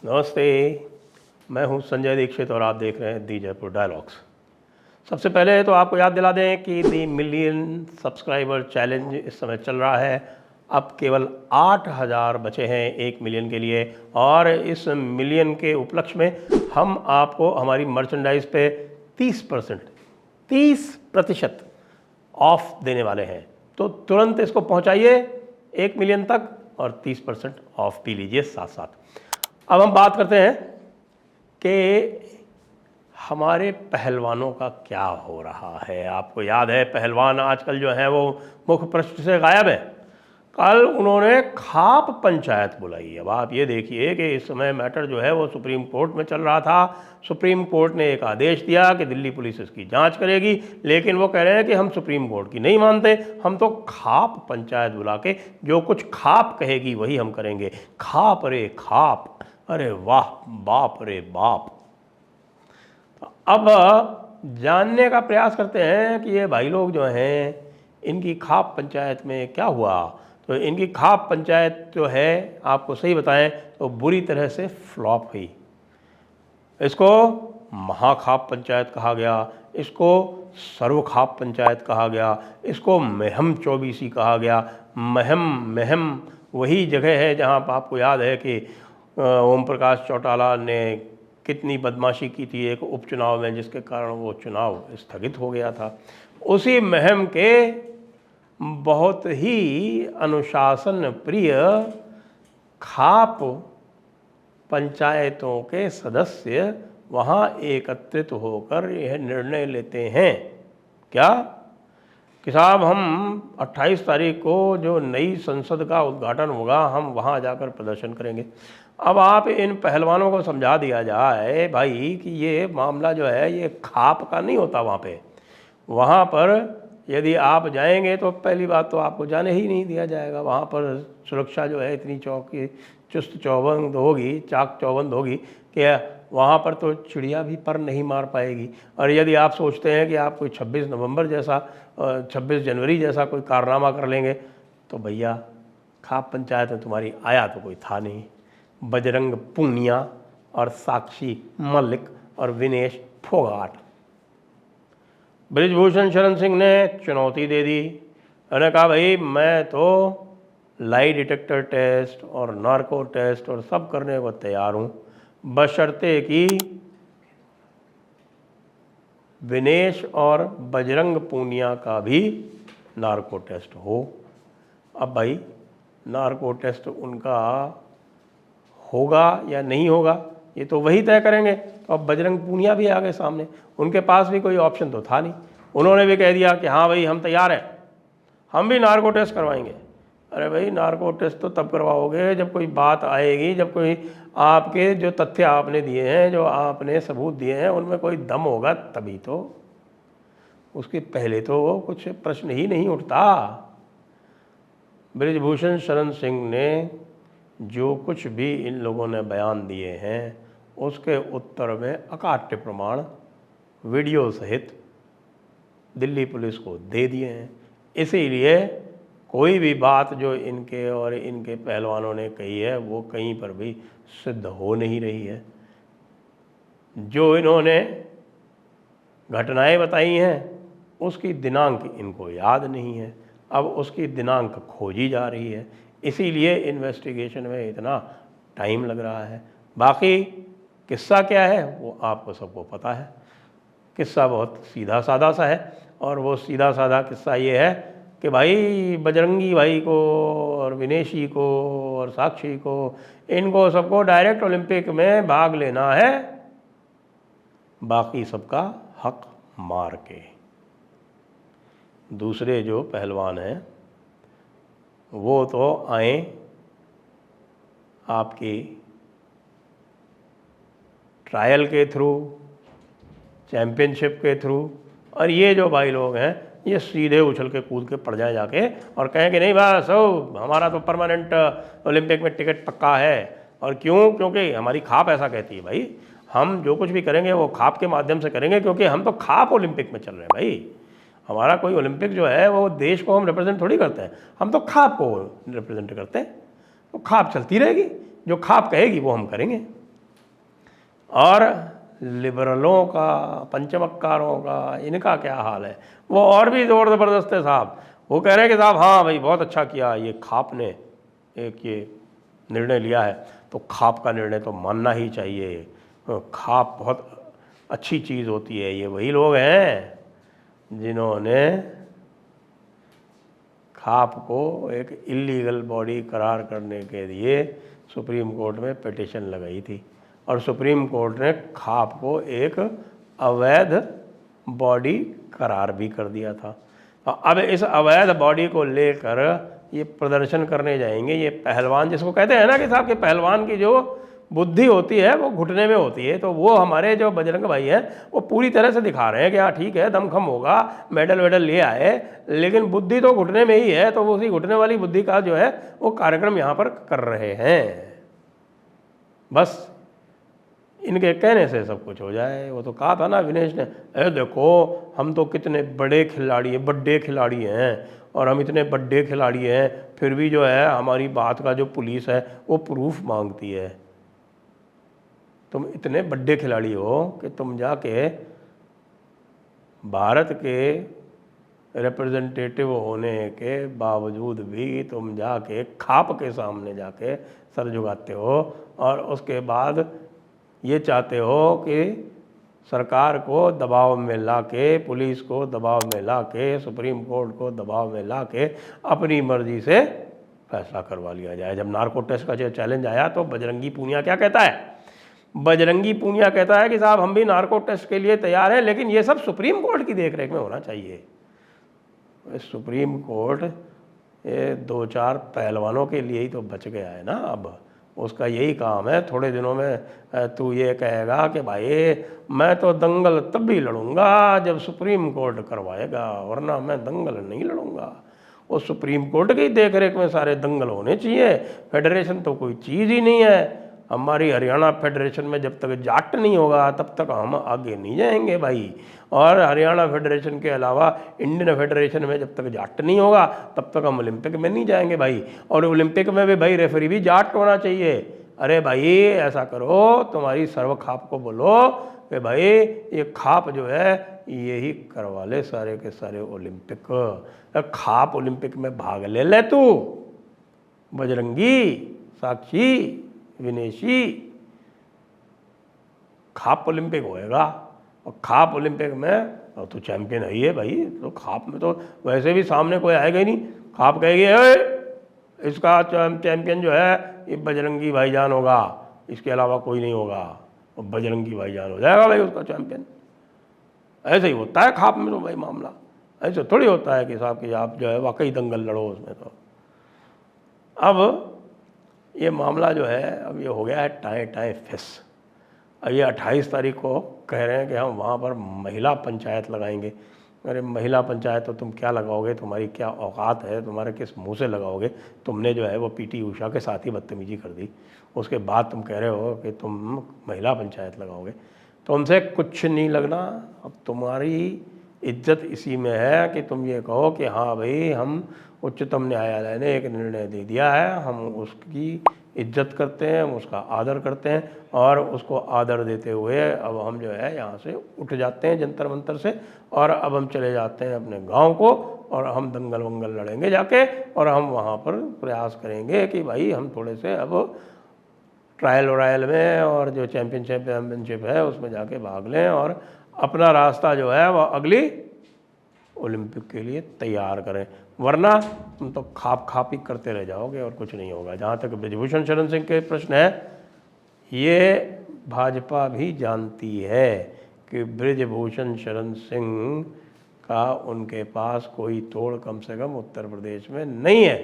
नमस्ते, मैं हूं संजय दीक्षित और आप देख रहे हैं दी जयपुर डायलॉग्स। सबसे पहले तो आपको याद दिला दें कि दी मिलियन सब्सक्राइबर चैलेंज इस समय चल रहा है। अब केवल 8000 बचे हैं 1 मिलियन के लिए, और इस मिलियन के उपलक्ष्य में हम आपको हमारी मर्चेंडाइज पे 30% ऑफ देने वाले हैं। तो तुरंत इसको पहुंचाइए 1 मिलियन तक और 30% ऑफ भी लीजिए साथ साथ। अब हम बात करते हैं कि हमारे पहलवानों का क्या हो रहा है। आपको याद है पहलवान आजकल जो है वो मुख्य पृष्ठ से गायब है। कल उन्होंने खाप पंचायत बुलाई। अब आप ये देखिए कि इस समय मैटर जो है वो सुप्रीम कोर्ट में चल रहा था। सुप्रीम कोर्ट ने एक आदेश दिया कि दिल्ली पुलिस इसकी जांच करेगी, लेकिन वो कह रहे हैं कि हम सुप्रीम कोर्ट की नहीं मानते, हम तो खाप पंचायत बुला के जो कुछ खाप कहेगी वही हम करेंगे। खाप रे खाप, अरे वाह बाप रे बाप। अब जानने का प्रयास करते हैं कि ये भाई लोग जो हैं इनकी खाप पंचायत में क्या हुआ। तो इनकी खाप पंचायत जो है आपको सही बताएं तो बुरी तरह से फ्लॉप हुई। इसको महाखाप पंचायत कहा गया, इसको सर्वखाप पंचायत कहा गया, इसको महम चौबीसी कहा गया। महम वही जगह है जहाँ आपको याद है कि ओम प्रकाश चौटाला ने कितनी बदमाशी की थी एक उपचुनाव में, जिसके कारण वो चुनाव स्थगित हो गया था। उसी महम के बहुत ही अनुशासन प्रिय खाप पंचायतों के सदस्य वहाँ एकत्रित होकर यह निर्णय लेते हैं क्या कि साहब हम 28 तारीख को जो नई संसद का उद्घाटन होगा हम वहाँ जाकर प्रदर्शन करेंगे। अब आप इन पहलवानों को समझा दिया जाए भाई कि ये मामला जो है ये खाप का नहीं होता। वहाँ पर यदि आप जाएंगे तो पहली बात तो आपको जाने ही नहीं दिया जाएगा। वहाँ पर सुरक्षा जो है इतनी चुस्त चौबंद होगी, चाक चौबंद होगी कि वहाँ पर तो चिड़िया भी पर नहीं मार पाएगी। और यदि आप सोचते हैं कि आप कोई 26 नवंबर जैसा 26 जनवरी जैसा कोई कारनामा कर लेंगे तो भैया खाप पंचायत में तुम्हारी आया तो कोई था नहीं। बजरंग पूनिया और साक्षी मलिक और विनेश फोगाट। बृजभूषण शरण सिंह ने चुनौती दे दी। उन्होंने कहा भाई मैं तो लाई डिटेक्टर टेस्ट और नार्को टेस्ट और सब करने को तैयार हूँ, बशर्ते कि विनेश और बजरंग पूनिया का भी नार्को टेस्ट हो। अब भाई नार्को टेस्ट उनका होगा या नहीं होगा ये तो वही तय करेंगे। तो अब बजरंग पूनिया भी आ गए सामने, उनके पास भी कोई ऑप्शन तो था नहीं। उन्होंने भी कह दिया कि हाँ भाई हम तैयार हैं, हम भी नार्को टेस्ट करवाएंगे। अरे भाई नार्को टेस्ट तो तब करवाओगे जब कोई बात आएगी, जब कोई आपके जो तथ्य आपने दिए हैं, जो आपने सबूत दिए हैं उनमें कोई दम होगा तभी तो। उसके पहले तो वो कुछ प्रश्न ही नहीं उठता। बृजभूषण शरण सिंह ने जो कुछ भी इन लोगों ने बयान दिए हैं उसके उत्तर में अकाट्य प्रमाण वीडियो सहित दिल्ली पुलिस को दे दिए हैं। इसीलिए कोई भी बात जो इनके और इनके पहलवानों ने कही है वो कहीं पर भी सिद्ध हो नहीं रही है। जो इन्होंने घटनाएं बताई हैं उसकी दिनांक इनको याद नहीं है, अब उसकी दिनांक खोजी जा रही है। इसीलिए इन्वेस्टिगेशन में इतना टाइम लग रहा है। बाकी किस्सा क्या है वो आपको सबको पता है। किस्सा बहुत सीधा साधा सा है, और वो सीधा साधा किस्सा ये है कि भाई बजरंगी भाई को और विनेशी को और साक्षी को, इनको सबको डायरेक्ट ओलंपिक में भाग लेना है, बाकी सबका हक मार के। दूसरे जो पहलवान हैं वो तो आए आपकी ट्रायल के थ्रू, चैम्पियनशिप के थ्रू, और ये जो भाई लोग हैं ये सीधे उछल के कूद के पड़ जाए जाके और कहें कि नहीं बस हमारा तो परमानेंट ओलंपिक में टिकट पक्का है। और क्यों? क्योंकि हमारी खाप ऐसा कहती है भाई, हम जो कुछ भी करेंगे वो खाप के माध्यम से करेंगे, क्योंकि हम तो खाप ओलंपिक में चल रहे हैं भाई। हमारा कोई ओलंपिक जो है वो देश को हम रिप्रेजेंट थोड़ी करते हैं, हम तो खाप को रिप्रेजेंट करते हैं। तो खाप चलती रहेगी, जो खाप कहेगी वो हम करेंगे। और लिबरलों का, पंचमक्कारों का, इनका क्या हाल है? वो और भी ज़ोर ज़बरदस्त है साहब। वो कह रहे हैं कि साहब हाँ भाई बहुत अच्छा किया, ये खाप ने एक ये निर्णय लिया है, तो खाप का निर्णय तो मानना ही चाहिए। खाप बहुत अच्छी चीज़ होती है। ये वही लोग हैं जिन्होंने खाप को एक इलीगल बॉडी करार करने के लिए सुप्रीम कोर्ट में पिटीशन लगाई थी, और सुप्रीम कोर्ट ने खाप को एक अवैध बॉडी करार भी कर दिया था। अब इस अवैध बॉडी को लेकर ये प्रदर्शन करने जाएंगे ये पहलवान, जिसको कहते हैं ना कि साहब के पहलवान की जो बुद्धि होती है वो घुटने में होती है। तो वो हमारे जो बजरंग भाई हैं वो पूरी तरह से दिखा रहे हैं कि हाँ ठीक है, दमखम होगा, मेडल वेडल ले आए, लेकिन बुद्धि तो घुटने में ही है। तो वो उसी घुटने वाली बुद्धि का जो है वो कार्यक्रम यहाँ पर कर रहे हैं। बस इनके कहने से सब कुछ हो जाए। वो तो कहा था ना विनेश ने, अरे देखो हम तो कितने बड़े खिलाड़ी हैं, बड़े खिलाड़ी हैं, और हम इतने बड़े खिलाड़ी हैं, फिर भी जो है हमारी बात का जो पुलिस है वो प्रूफ मांगती है। तुम इतने बड़े खिलाड़ी हो कि तुम जाके भारत के रिप्रेजेंटेटिव होने के बावजूद भी तुम जाके खाप के सामने जाके सर झुकाते हो, और उसके बाद ये चाहते हो कि सरकार को दबाव में लाके, पुलिस को दबाव में लाके, सुप्रीम कोर्ट को दबाव में लाके अपनी मर्जी से फैसला करवा लिया जाए। जब नार्को टेस्ट का जो चैलेंज आया तो बजरंगी पूनिया क्या कहता है? बजरंगी पूनिया कहता है कि साहब हम भी नार्को टेस्ट के लिए तैयार हैं, लेकिन ये सब सुप्रीम कोर्ट की देखरेख में होना चाहिए। सुप्रीम कोर्ट ये 2-4 पहलवानों के लिए ही तो बच गया है ना। अब उसका यही काम है, थोड़े दिनों में तू ये कहेगा कि भाई मैं तो दंगल तब भी लड़ूंगा जब सुप्रीम कोर्ट करवाएगा, वरना मैं दंगल नहीं लड़ूंगा। वो सुप्रीम कोर्ट की देखरेख में सारे दंगल होने चाहिए। फेडरेशन तो कोई चीज़ ही नहीं है। हमारी हरियाणा फेडरेशन में जब तक जाट नहीं होगा तब तक हम आगे नहीं जाएंगे भाई। और हरियाणा फेडरेशन के अलावा इंडियन फेडरेशन में जब तक जाट नहीं होगा तब तक हम ओलंपिक में नहीं जाएंगे भाई। और ओलंपिक में भी भाई रेफरी भी जाट होना चाहिए। अरे भाई ऐसा करो, तुम्हारी सर्व खाप को बोलो कि भाई ये खाप जो है यही करवा ले सारे के सारे ओलंपिक। खाप ओलंपिक में भाग ले तू, बजरंगी, साक्षी, विनेशी, खाप ओलंपिक होएगा। और खाप ओलंपिक में तो चैंपियन है ही है भाई। तो खाप में तो वैसे भी सामने कोई आएगा ही नहीं। खाप कहेगी इसका चैंपियन जो है ये बजरंगी भाईजान होगा, इसके अलावा कोई नहीं होगा, और बजरंगी भाईजान हो जाएगा भाई उसका चैंपियन। ऐसे ही होता है खाप में तो भाई मामला। ऐसे थोड़ी होता है कि साहब कि आप जो है वाकई दंगल लड़ो उसमें। तो अब ये मामला जो है अब ये हो गया है टाए टाए फिस। अब ये 28 तारीख को कह रहे हैं कि हम वहाँ पर महिला पंचायत लगाएंगे। अरे महिला पंचायत तो तुम क्या लगाओगे, तुम्हारी क्या औकात है, तुम्हारे किस मुंह से लगाओगे? तुमने जो है वो पीटी उषा के साथ ही बदतमीजी कर दी, उसके बाद तुम कह रहे हो कि तुम महिला पंचायत लगाओगे। तुमसे कुछ नहीं लगना। अब तुम्हारी इज्जत इसी में है कि तुम ये कहो कि हाँ भाई हम उच्चतम न्यायालय ने एक निर्णय दे दिया है, हम उसकी इज्जत करते हैं, हम उसका आदर करते हैं, और उसको आदर देते हुए अब हम जो है यहाँ से उठ जाते हैं जंतर मंतर से, और अब हम चले जाते हैं अपने गांव को, और हम दंगल वंगल लड़ेंगे जाके, और हम वहाँ पर प्रयास करेंगे कि भाई हम थोड़े से अब ट्रायल वायल में और जो चैम्पियनशिप है उसमें जाके भाग लें, और अपना रास्ता जो है वह अगली ओलंपिक के लिए तैयार करें। वरना तुम तो खाप ही करते रह जाओगे और कुछ नहीं होगा। जहाँ तक बृजभूषण शरण सिंह के प्रश्न है, ये भाजपा भी जानती है कि बृजभूषण शरण सिंह का उनके पास कोई तोड़ कम से कम उत्तर प्रदेश में नहीं है।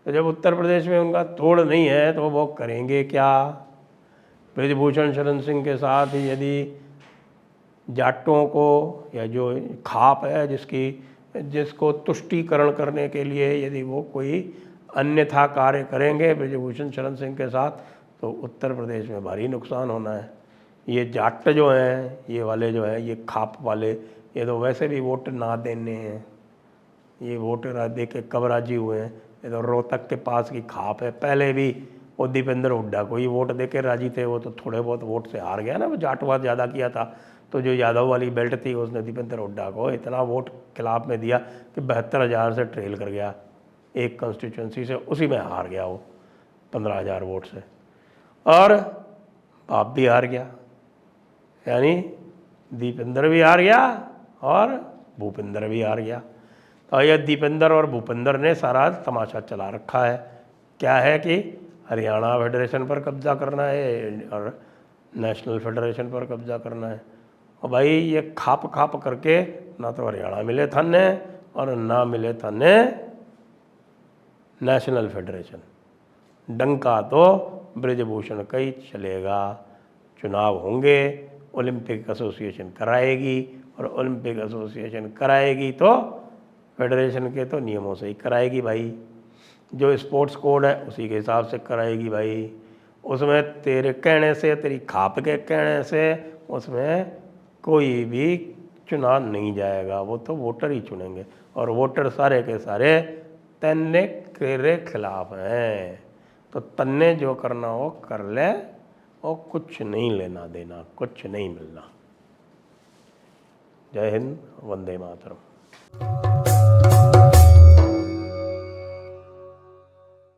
तो जब उत्तर प्रदेश में उनका तोड़ नहीं है तो वो करेंगे क्या? बृजभूषण शरण सिंह के साथ यदि जाटों को या जो खाप है जिसको तुष्टीकरण करने के लिए यदि वो कोई अन्यथा कार्य करेंगे बृजभूषण शरण सिंह के साथ, तो उत्तर प्रदेश में भारी नुकसान होना है। ये जाट जो हैं, ये वाले जो है, ये खाप वाले, ये तो वैसे भी वोट ना देने हैं। ये वोट ना दे के कब राजी हुए हैं? ये तो रोहतक के पास की खाप है, पहले भी वो दीपेंद्र हुड्डा को ही वोट दे के राजी थे, वो तो थोड़े बहुत वोट से हार गया ना, वो जाटवाद ज़्यादा किया था। तो जो यादव वाली बेल्ट थी उसने दीपेंद्र हुड्डा को इतना वोट खिलाफ में दिया कि 72,000 से ट्रेल कर गया एक कंस्टिट्यूंसी से, उसी में हार गया वो 15,000 वोट से। और बाप भी हार गया, यानी दीपेंद्र भी हार गया और भूपेंद्र भी हार गया। तो ये दीपेंद्र और भूपेंद्र ने सारा तमाशा चला रखा है। क्या है कि हरियाणा फेडरेशन पर कब्जा करना है और नेशनल फेडरेशन पर कब्जा करना है। और भाई ये खाप खाप करके ना तो हरियाणा मिले थाने और ना मिले थाने नेशनल फेडरेशन। डंका तो ब्रिजभूषण का ही चलेगा। चुनाव होंगे, ओलंपिक एसोसिएशन कराएगी, और ओलंपिक एसोसिएशन कराएगी तो फेडरेशन के तो नियमों से ही कराएगी भाई। जो स्पोर्ट्स कोड है उसी के हिसाब से कराएगी भाई। उसमें तेरे कहने से, तेरी खाप के कहने से उसमें कोई भी चुना नहीं जाएगा, वो तो वोटर ही चुनेंगे। और वोटर सारे के सारे तन्ने तेरे खिलाफ हैं। तो तन्ने जो करना हो कर ले, और कुछ नहीं लेना देना, कुछ नहीं मिलना। जय हिंद, वंदे मातरम।